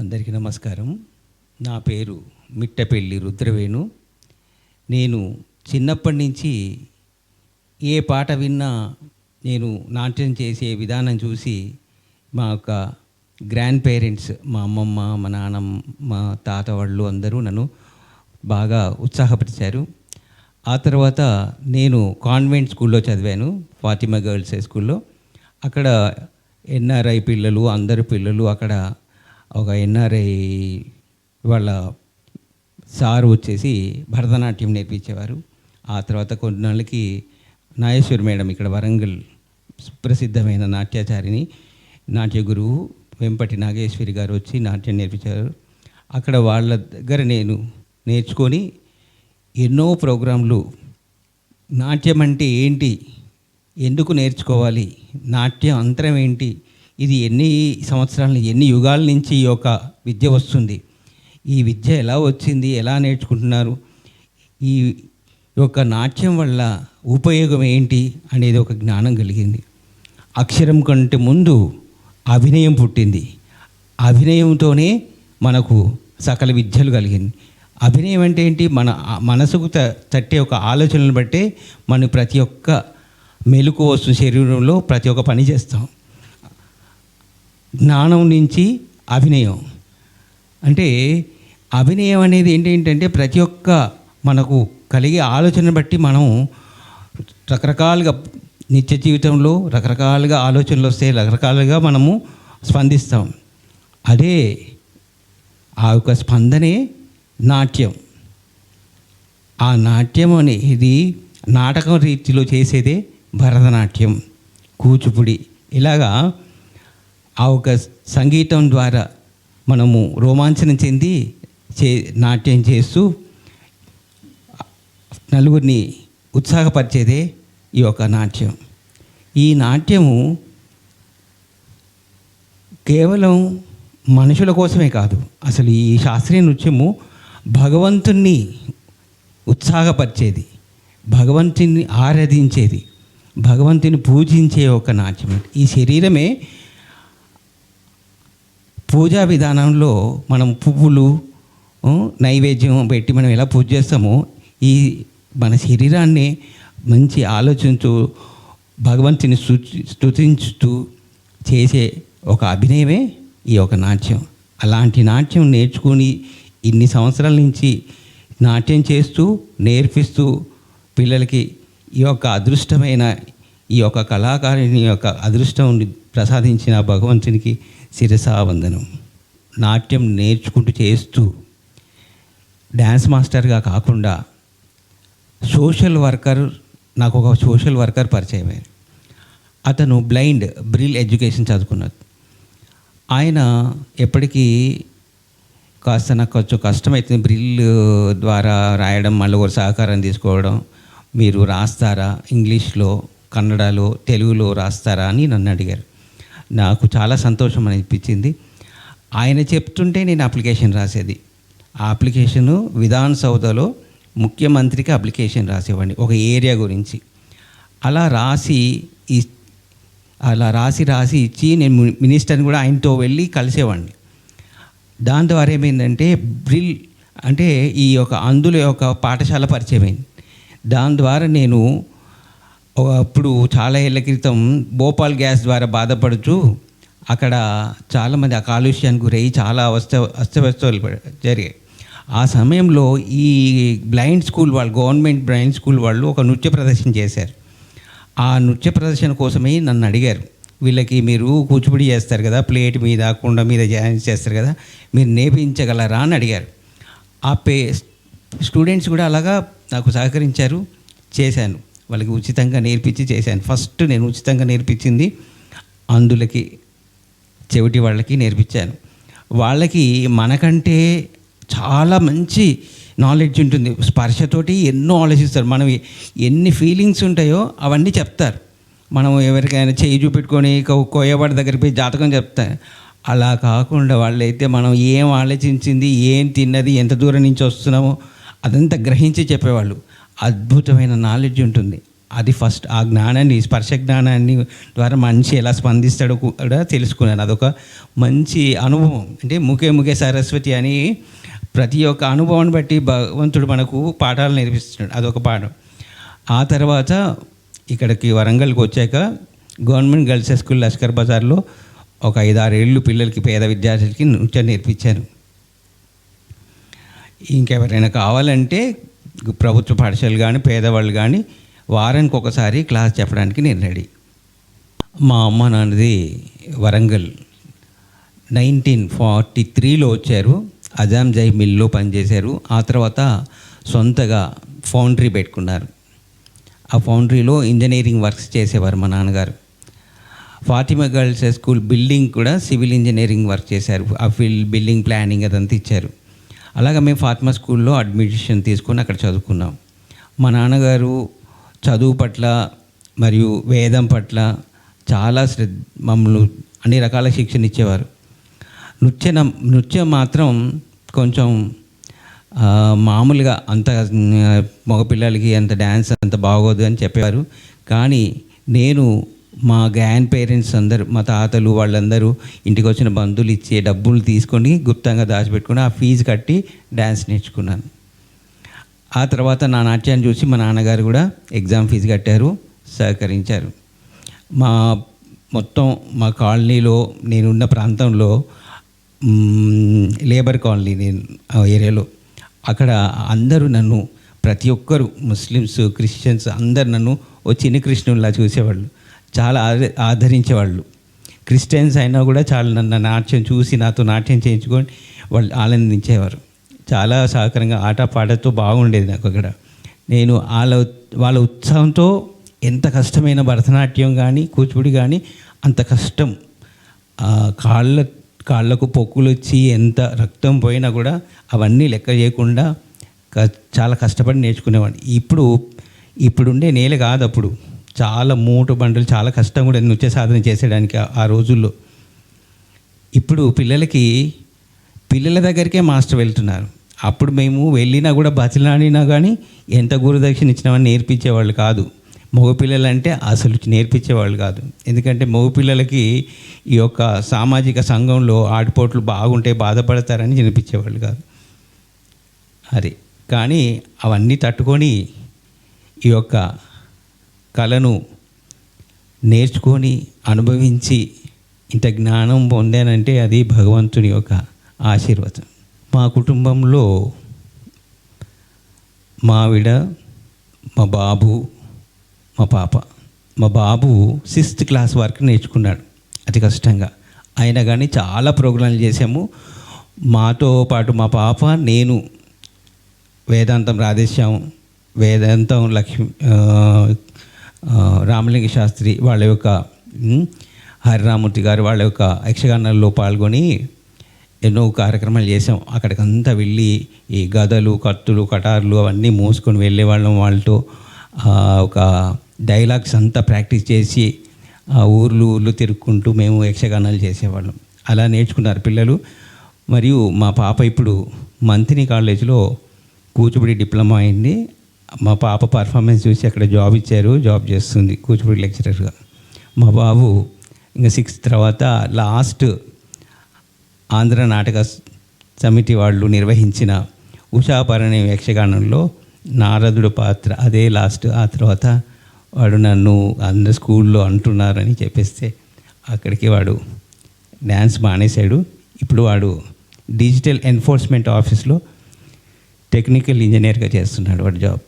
అందరికీ నమస్కారం. నా పేరు మిట్టపల్లి రుద్రవేణు. నేను చిన్నప్పటి నుంచి ఏ పాట విన్నా నేను నాట్యం చేసే విధానం చూసి మా యొక్క గ్రాండ్ పేరెంట్స్, మా అమ్మమ్మ, మా నాన్నమ్మ, మా తాత వాళ్ళు అందరూ నన్ను బాగా ఉత్సాహపరిచారు. ఆ తర్వాత నేను కాన్వెంట్ స్కూల్లో చదివాను, ఫాతిమా గర్ల్స్ హై స్కూల్లో. అక్కడ ఎన్ఆర్ఐ పిల్లలు, అందరు పిల్లలు, అక్కడ ఒక ఎన్ఆర్ఐ వాళ్ళ సార్ వచ్చేసి భరతనాట్యం నేర్పించేవారు. ఆ తర్వాత కొన్ని నెలలకి నాగేశ్వరి మేడం, ఇక్కడ వరంగల్ సుప్రసిద్ధమైన నాట్యాచారిని, నాట్య గురువు వెంపటి నాగేశ్వరి గారు వచ్చి నాట్యం నేర్పించారు. అక్కడ వాళ్ళ దగ్గర నేను నేర్చుకొని ఎన్నో ప్రోగ్రాంలు, నాట్యం అంటే ఏంటి, ఎందుకు నేర్చుకోవాలి, నాట్యం అంతరం ఏంటి, ఇది ఎన్ని సంవత్సరాల, ఎన్ని యుగాల నుంచి ఈ యొక్క విద్య వస్తుంది, ఈ విద్య ఎలా వచ్చింది, ఎలా నేర్చుకుంటున్నారు, ఈ యొక్క నాట్యం వల్ల ఉపయోగం ఏంటి అనేది ఒక జ్ఞానం కలిగింది. అక్షరం కంటే ముందు అభినయం పుట్టింది. అభినయంతోనే మనకు సకల విద్యలు కలిగింది. అభినయం అంటే ఏంటి, మన మనసుకు తట్టే ఒక ఆలోచనలు బట్టే మనం ప్రతి ఒక్క మెలకు వస్తుంది, శరీరంలో ప్రతి ఒక్క పని చేస్తాం. జ్ఞానం నుంచి అభినయం అంటే, అభినయం అనేది ఏంటంటే ప్రతి ఒక్క మనకు కలిగే ఆలోచన బట్టి మనం రకరకాలుగా నిత్య జీవితంలో రకరకాలుగా ఆలోచనలు వస్తే రకరకాలుగా మనము స్పందిస్తాం. అదే ఆ యొక్క స్పందనే నాట్యం. ఆ నాట్యం అనేది నాటకం రీతిలో చేసేదే భరతనాట్యం, కూచిపూడి. ఇలాగా ఆ ఒక సంగీతం ద్వారా మనము రోమాంచనం చెంది నాట్యం చేస్తూ నలుగురిని ఉత్సాహపరిచేదే ఈ యొక్క నాట్యం. ఈ నాట్యము కేవలం మనుషుల కోసమే కాదు, అసలు ఈ శాస్త్రీయ నృత్యము భగవంతుణ్ణి ఉత్సాహపరిచేది, భగవంతుని ఆరాధించేది, భగవంతుని పూజించే ఒక నాట్యం. ఈ శరీరమే పూజా విధానంలో మనం పువ్వులు, నైవేద్యం పెట్టి మనం ఎలా పూజ చేస్తామో, ఈ మన శరీరాన్ని మంచి ఆలోచించు భగవంతుని స్తుతించుతూ చేసే ఒక అభినయమే ఈ యొక్క నాట్యం. అలాంటి నాట్యం నేర్చుకుని ఇన్ని సంవత్సరాల నుంచి నాట్యం చేస్తూ నేర్పిస్తూ పిల్లలకి ఈ యొక్క అదృష్టమైన ఈ యొక్క కళాకారుని యొక్క అదృష్టం ప్రసాదించిన భగవంతునికి శిరసావందనం. నాట్యం నేర్చుకుంటూ చేస్తూ డ్యాన్స్ మాస్టర్గా కాకుండా సోషల్ వర్కర్, నాకు ఒక సోషల్ వర్కర్ పరిచయం అయ్యారు. అతను బ్లైండ్, బ్రిల్ ఎడ్యుకేషన్ చదువుకున్నారు. ఆయన ఎప్పటికీ కాస్త నాకు కొంచెం కష్టమవుతుంది బ్రిల్ ద్వారా రాయడం, మళ్ళీ ఒక సహకారం తీసుకోవడం, మీరు రాస్తారా, ఇంగ్లీష్లో, కన్నడలో, తెలుగులో రాస్తారా అని నన్ను అడిగారు. నాకు చాలా సంతోషం అనిపించింది. ఆయన చెప్తుంటే నేను అప్లికేషన్ రాసేది. ఆ అప్లికేషను విధాన్ సౌధలో ముఖ్యమంత్రికి అప్లికేషన్ రాసేవాడిని ఒక ఏరియా గురించి. అలా రాసి ఇచ్చి నేను మినిస్టర్ని కూడా ఆయనతో వెళ్ళి కలిసేవాడిని. దాని ద్వారా ఏమైందంటే బ్రిల్ అంటే ఈ యొక్క అందుల యొక్క పాఠశాల పరిచయమైంది. దాని ద్వారా నేను అప్పుడు చాలా ఏళ్ళ క్రితం భోపాల్ గ్యాస్ ద్వారా బాధపడుతూ అక్కడ చాలామంది ఆ కాలుష్యానికి గురయ్యి చాలా అస్తవ్యస్తాలు జరిగాయి. ఆ సమయంలో ఈ బ్లైండ్ స్కూల్ వాళ్ళు, గవర్నమెంట్ బ్లైండ్ స్కూల్ వాళ్ళు ఒక నృత్య ప్రదర్శన చేశారు. ఆ నృత్య ప్రదర్శన కోసమే నన్ను అడిగారు, వీళ్ళకి మీరు కూచిపూడి చేస్తారు కదా, ప్లేట్ మీద, కుండ మీద డ్యాన్స్ చేస్తారు కదా, మీరు నేర్పించగలరా అని అడిగారు. ఆ స్టూడెంట్స్ కూడా అలాగా నాకు సహకరించారు, చేశాను. వాళ్ళకి ఉచితంగా నేర్పించి చేశాను. ఫస్ట్ నేను ఉచితంగా నేర్పించింది అందులకి, చెవిటి వాళ్ళకి నేర్పించాను. వాళ్ళకి మనకంటే చాలా మంచి నాలెడ్జ్ ఉంటుంది, స్పర్శతోటి ఎన్నో ఆలోచిస్తారు. మనం ఎన్ని ఫీలింగ్స్ ఉంటాయో అవన్నీ చెప్తారు. మనం ఎవరికైనా చేయి చూపెట్టుకొని కోయవాడి దగ్గరికి పోయి జాతకం చెప్తారు. అలా కాకుండా వాళ్ళైతే మనం ఏం ఆలోచించింది, ఏం తిన్నది, ఎంత దూరం నుంచి వస్తున్నామో అదంతా గ్రహించి చెప్పేవాళ్ళు. అద్భుతమైన నాలెడ్జ్ ఉంటుంది. అది ఫస్ట్ ఆ జ్ఞానాన్ని, స్పర్శ జ్ఞానాన్ని ద్వారా మనిషి ఎలా స్పందిస్తాడో కూడా తెలుసుకున్నాను. అదొక మంచి అనుభవం. అంటే ముఖే ముఖే సరస్వతి అని ప్రతి ఒక్క అనుభవాన్ని బట్టి భగవంతుడు మనకు పాఠాలు నేర్పిస్తున్నాడు. అదొక పాఠం. ఆ తర్వాత ఇక్కడికి వరంగల్కి వచ్చాక government girls high school Lashkar బజార్లో ఒక 5-6 ఏళ్ళు పిల్లలకి, పేద విద్యార్థులకి నృత్యం నేర్పించాను. ఇంకెవరైనా కావాలంటే ప్రభుత్వ పాఠశాలలు కానీ, పేదవాళ్ళు కానీ వారానికి ఒకసారి క్లాస్ చెప్పడానికి నేను రెడీ. మా అమ్మ నాన్నది వరంగల్ 1943లో వచ్చారు. అజాం జై మిల్లో పనిచేశారు. ఆ తర్వాత సొంతగా ఫౌండరీ పెట్టుకున్నారు. ఆ ఫౌండరీలో ఇంజనీరింగ్ వర్క్స్ చేసేవారు మా నాన్నగారు. Fatima girls high school building కూడా సివిల్ ఇంజనీరింగ్ వర్క్ చేశారు. ఆ బిల్డింగ్ ప్లానింగ్ అదంతా ఇచ్చారు. అలాగా మేము ఫాతిమా స్కూల్లో అడ్మిషన్ తీసుకొని అక్కడ చదువుకున్నాం. మా నాన్నగారు చదువు పట్ల మరియు వేదం పట్ల చాలా మమ్మల్ని అన్ని రకాల శిక్షణ ఇచ్చేవారు. నృత్యం మాత్రం కొంచెం మామూలుగా అంత మగపిల్లలకి అంత డ్యాన్స్ అంత బాగోదు అని చెప్పేవారు. కానీ నేను మా గ్రాండ్ పేరెంట్స్ అందరూ, మా తాతలు వాళ్ళందరూ ఇంటికి వచ్చిన బంధువులు ఇచ్చే డబ్బులు తీసుకొని గుప్తంగా దాచిపెట్టుకుని ఆ ఫీజు కట్టి డ్యాన్స్ నేర్చుకున్నాను. ఆ తర్వాత నా నాట్యాన్ని చూసి మా నాన్నగారు కూడా ఎగ్జామ్ ఫీజు కట్టారు, సహకరించారు. మా కాలనీలో, నేనున్న ప్రాంతంలో లేబర్ కాలనీ, నేను ఆ ఏరియాలో, అక్కడ అందరూ నన్ను, ప్రతి ఒక్కరు ముస్లిమ్స్, క్రిస్టియన్స్ అందరు నన్ను ఓ చిన్న కృష్ణుల్లా చూసేవాళ్ళు, చాలా ఆదరించేవాళ్ళు. క్రిస్టియన్స్ అయినా కూడా చాలా నన్ను నాట్యం చూసి నాతో నాట్యం చేయించుకొని వాళ్ళు ఆనందించేవారు. చాలా సహకారంగా ఆట పాటతో బాగుండేది నాకు అక్కడ. నేను వాళ్ళ ఉత్సాహంతో ఎంత కష్టమైన భరతనాట్యం కానీ, కూచిపూడి కానీ అంత కష్టం. కాళ్ళకు పొక్కులు వచ్చి ఎంత రక్తం పోయినా కూడా అవన్నీ లెక్క చేయకుండా చాలా కష్టపడి నేర్చుకునేవాడిని. ఇప్పుడుండే నేల కాదు అప్పుడు. చాలా మూట బండలు, చాలా కష్టం కూడా నృత్య సాధన చేసేయడానికి ఆ రోజుల్లో. ఇప్పుడు పిల్లల దగ్గరికే మాస్టర్ వెళ్తున్నారు. అప్పుడు మేము వెళ్ళినా కూడా బతిలాడినా కానీ ఎంత గురుదక్షిణ ఇచ్చినామని నేర్పించేవాళ్ళు కాదు. మగపిల్లలంటే అసలు నేర్పించేవాళ్ళు కాదు. ఎందుకంటే మగపిల్లలకి ఈ యొక్క సామాజిక సంఘంలో ఆటుపోట్లు బాగుంటే బాధపడతారని నేర్పించేవాళ్ళు కాదు. అది కానీ అవన్నీ తట్టుకొని ఈ యొక్క కళను నేర్చుకొని అనుభవించి ఇంత జ్ఞానం పొందానంటే అది భగవంతుని యొక్క ఆశీర్వాదం. మా కుటుంబంలో మా ఆవిడ, మా బాబు, మా పాప. మా బాబు 6th క్లాస్ వరకు నేర్చుకున్నాడు అతి కష్టంగా. అయినా కానీ చాలా ప్రోగ్రాంలు చేసాము. మాతో పాటు మా పాప, నేను వేదాంతం రాధేశ్యాం, వేదాంతం రామలింగ శాస్త్రి వాళ్ళ యొక్క, హరిరామూర్తి గారు వాళ్ళ యొక్క యక్షగానాల్లో పాల్గొని ఎన్నో కార్యక్రమాలు చేసాం. అక్కడికంతా వెళ్ళి ఈ గదలు, కత్తులు, కటార్లు అవన్నీ మోసుకొని వెళ్ళేవాళ్ళం. వాళ్ళతో ఒక డైలాగ్స్ అంతా ప్రాక్టీస్ చేసి ఆ ఊర్లు తిరుక్కుంటూ మేము యక్షగానాలు చేసేవాళ్ళం. అలా నేర్చుకున్నారు పిల్లలు. మరియు మా పాప ఇప్పుడు మంతిని కాలేజీలో కూచిపూడి డిప్లొమా అయింది. మా పాప పర్ఫార్మెన్స్ చూసి అక్కడ జాబ్ ఇచ్చారు, జాబ్ చేస్తుంది కూచిపూడి లెక్చరర్గా. మా బాబు ఇంకా 6th తర్వాత లాస్ట్ ఆంధ్ర నాటక సమితి వాళ్ళు నిర్వహించిన ఉషాపరణి యక్షగానంలో నారదుడు పాత్ర, అదే లాస్ట్. ఆ తర్వాత వాడు నన్ను అందరు స్కూల్లో అంటున్నారని చెప్పేస్తే అక్కడికి వాడు డ్యాన్స్ మానేశాడు. ఇప్పుడు వాడు డిజిటల్ ఎన్ఫోర్స్మెంట్ ఆఫీస్లో టెక్నికల్ ఇంజనీర్గా చేస్తున్నాడు వాడు జాబ్.